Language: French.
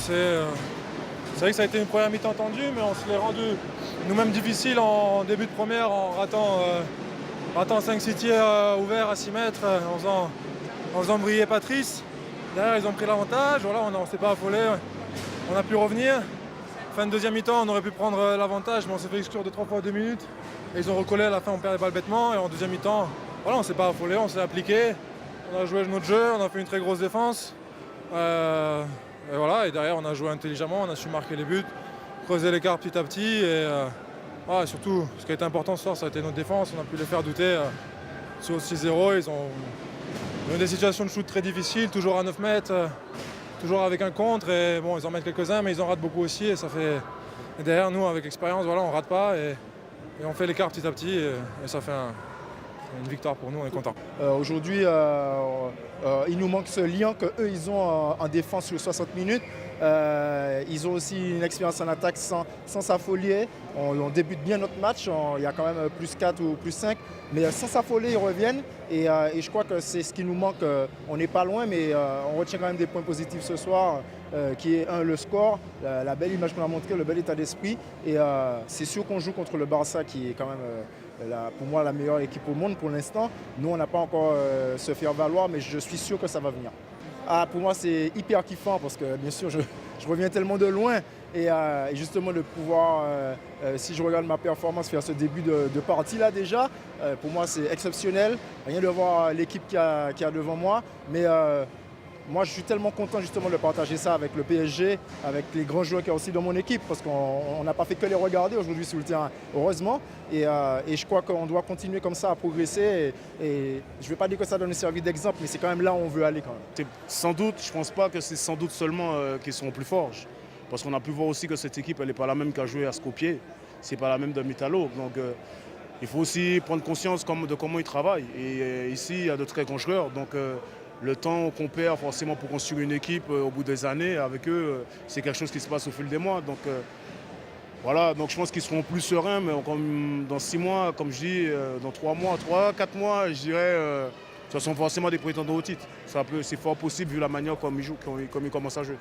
c'est vrai que ça a été une première mi-temps tendue, mais on se l'est rendu nous-mêmes difficile en début de première en ratant 5-6 tirs ouverts à 6 mètres, en faisant briller Patrice. Derrière, ils ont pris l'avantage, voilà, on ne s'est pas affolé, on a pu revenir. Fin de deuxième mi-temps, on aurait pu prendre l'avantage, mais on s'est fait exclure de 3 fois 2 minutes. Et ils ont recollé à la fin, on perd les balles bêtement. Et en deuxième mi-temps, voilà, on ne s'est pas affolé, on s'est appliqué. On a joué notre jeu, on a fait une très grosse défense. Et voilà, et derrière, on a joué intelligemment, on a su marquer les buts, creuser l'écart petit à petit. Et voilà, surtout, ce qui a été important ce soir, ça a été notre défense. On a pu les faire douter sur 6-0. Ils ont eu des situations de shoot très difficiles, toujours à 9 mètres. Toujours avec un contre, et bon, ils en mettent quelques-uns, mais ils en ratent beaucoup aussi. Et ça fait. Et derrière, nous, avec l'expérience, voilà, on rate pas et on fait l'écart petit à petit. Et ça fait une victoire pour nous, on est content. Aujourd'hui, il nous manque ce lien qu'eux, ils ont en défense sur 60 minutes. Ils ont aussi une expérience en attaque sans s'affoler. On débute bien notre match, il y a quand même plus 4 ou plus 5. Mais sans s'affoler, ils reviennent. Et je crois que c'est ce qui nous manque. On n'est pas loin, mais on retient quand même des points positifs ce soir, qui est le score, la belle image qu'on a montrée, le bel état d'esprit. Et c'est sûr qu'on joue contre le Barça, qui est quand même, pour moi, la meilleure équipe au monde pour l'instant. Nous, on n'a pas encore se faire valoir, mais je suis sûr que ça va venir. Pour moi, c'est hyper kiffant parce que, bien sûr, je reviens tellement de loin. Et justement, de pouvoir, si je regarde ma performance, faire ce début de partie là déjà, pour moi, c'est exceptionnel. Rien de voir l'équipe qu'il y a devant moi. Mais moi, je suis tellement content justement de partager ça avec le PSG, avec les grands joueurs qu'il y a aussi dans mon équipe, parce qu'on n'a pas fait que les regarder aujourd'hui sur le terrain, heureusement. Et je crois qu'on doit continuer comme ça à progresser. Et je ne vais pas dire que ça doit nous servir d'exemple, mais c'est quand même là où on veut aller quand même. Sans doute, je ne pense pas que c'est sans doute seulement qu'ils sont plus forts. Parce qu'on a pu voir aussi que cette équipe, elle n'est pas la même qu'à jouer à Skopje. Ce n'est pas la même de Mitalo. Donc il faut aussi prendre conscience de comment ils travaillent. Et ici, il y a de très grands joueurs. Donc le temps qu'on perd forcément pour construire une équipe au bout des années avec eux, c'est quelque chose qui se passe au fil des mois. Donc voilà, donc je pense qu'ils seront plus sereins, mais comme dans 6 mois, comme je dis, dans 3 mois, 4 mois, je dirais, ce sont forcément des prétendants au titre. C'est fort possible vu la manière comme ils jouent, comme ils commencent à jouer.